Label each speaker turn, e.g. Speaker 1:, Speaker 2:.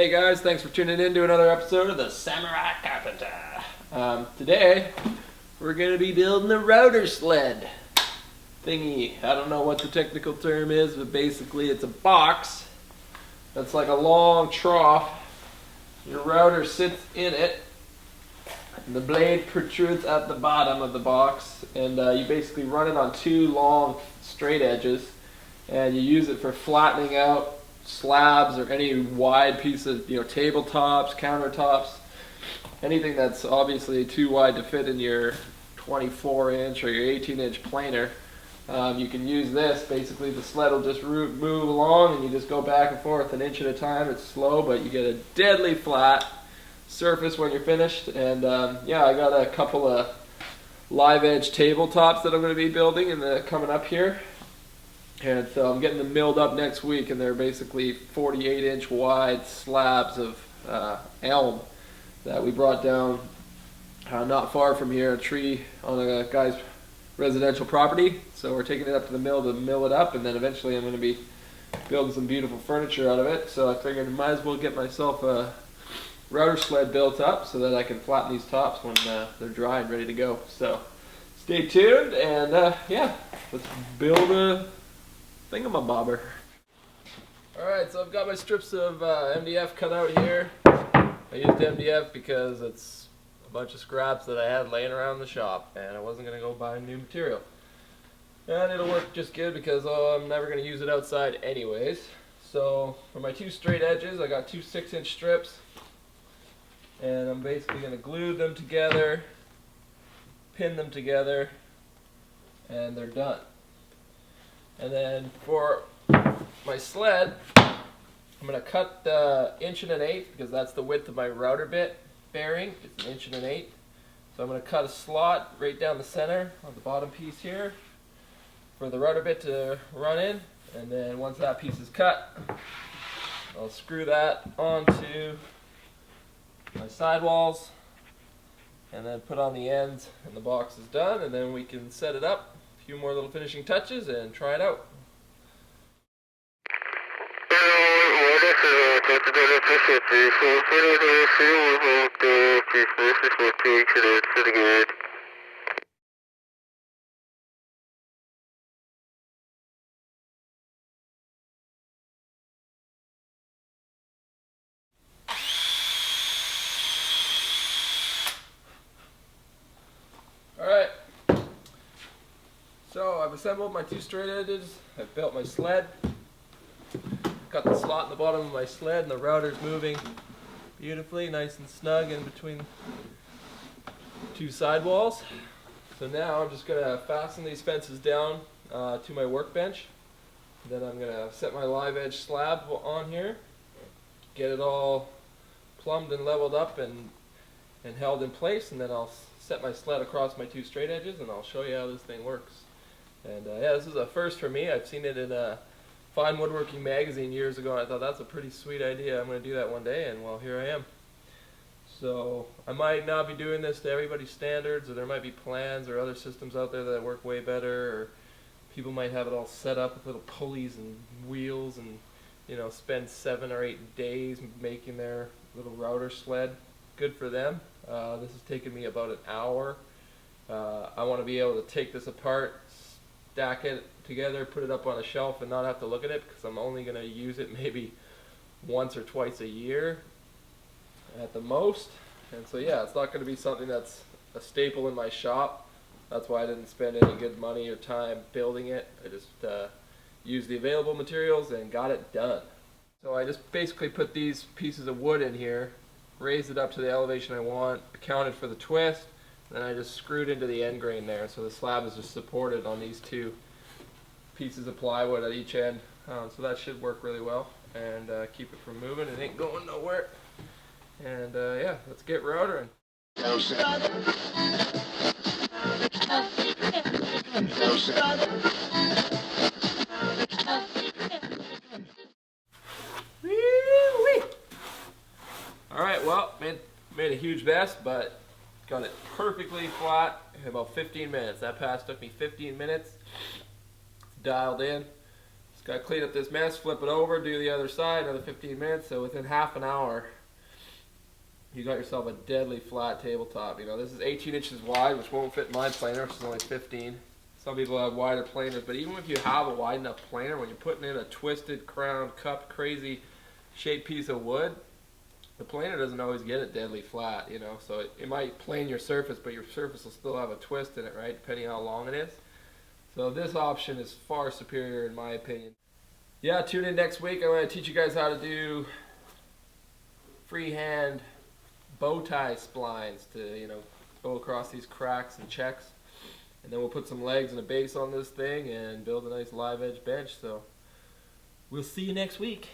Speaker 1: Hey guys, thanks for tuning in to another episode of the Samurai Carpenter. Today, we're going to be building a router sled thingy. I don't know what the technical term is, but basically it's a box that's like a long trough. Your router sits in it, and the blade protrudes at the bottom of the box, and you basically run it on two long straight edges, and you use it for flattening out slabs or any wide piece of, tabletops, countertops, anything that's obviously too wide to fit in your 24-inch or your 18-inch planer. You can use this. Basically, the sled will just move along, and you just go back and forth an inch at a time. It's slow, but you get a deadly flat surface when you're finished. And I got a couple of live edge tabletops that I'm going to be building and coming up here. And so I'm getting them milled up next week, and they're basically 48-inch wide slabs of elm that we brought down not far from here, a tree on a guy's residential property. So we're taking it up to the mill to mill it up, and then eventually I'm going to be building some beautiful furniture out of it. So I figured I might as well get myself a router sled built up so that I can flatten these tops when they're dry and ready to go. So stay tuned, and let's build a thingamabobber. Alright, so I've got my strips of MDF cut out here. I used MDF because it's a bunch of scraps that I had laying around the shop, and I wasn't going to go buy new material. And it'll work just good because I'm never going to use it outside anyways. So for my two straight edges, I got two 6-inch strips, and I'm basically going to glue them together, pin them together, and they're done. And then for my sled, I'm going to cut 1 1/8 because that's the width of my router bit bearing. It's 1 1/8. So I'm going to cut a slot right down the center of the bottom piece here for the router bit to run in. And then once that piece is cut, I'll screw that onto my sidewalls and then put on the ends, and the box is done, and then we can set it up. Few more little finishing touches and try it out. Alright. So I've assembled my two straight edges, I've built my sled, got the slot in the bottom of my sled, and the router's moving beautifully, nice and snug in between two sidewalls. So now I'm just going to fasten these fences down to my workbench. Then I'm going to set my live edge slab on here, get it all plumbed and leveled up and held in place, and then I'll set my sled across my two straight edges, and I'll show you how this thing works. And this is a first for me. I've seen it in a Fine Woodworking magazine years ago, and I thought that's a pretty sweet idea. I'm going to do that one day, and well, here I am. So I might not be doing this to everybody's standards, or there might be plans or other systems out there that work way better, or people might have it all set up with little pulleys and wheels and spend 7 or 8 days making their little router sled. Good for them. This has taken me about an hour. I want to be able to take this apart, stack it together, put it up on a shelf, and not have to look at it, because I'm only going to use it maybe once or twice a year at the most. And so it's not going to be something that's a staple in my shop. That's why I didn't spend any good money or time building it. I just used the available materials and got it done. So I just basically put these pieces of wood in here, raised it up to the elevation I want, accounted for the twist, and then I just screwed into the end grain there, so the slab is just supported on these two pieces of plywood at each end. So that should work really well and keep it from moving. It ain't going nowhere. And let's get routering. Alright, well, made a huge mess, but got it perfectly flat in about 15 minutes. That pass took me 15 minutes. Dialed in. Just gotta clean up this mess, flip it over, do the other side, another 15 minutes. So within half an hour, you got yourself a deadly flat tabletop. You know, this is 18 inches wide, which won't fit my planer, which is only 15. Some people have wider planers, but even if you have a wide enough planer, when you're putting in a twisted, crowned, cupped, crazy shaped piece of wood, the planer doesn't always get it deadly flat, you know. So it might plane your surface, but your surface will still have a twist in it, right, depending on how long it is. So this option is far superior in my opinion. Yeah, tune in next week. I'm going to teach you guys how to do freehand bow tie splines to, you know, go across these cracks and checks. And then we'll put some legs and a base on this thing and build a nice live edge bench. So we'll see you next week.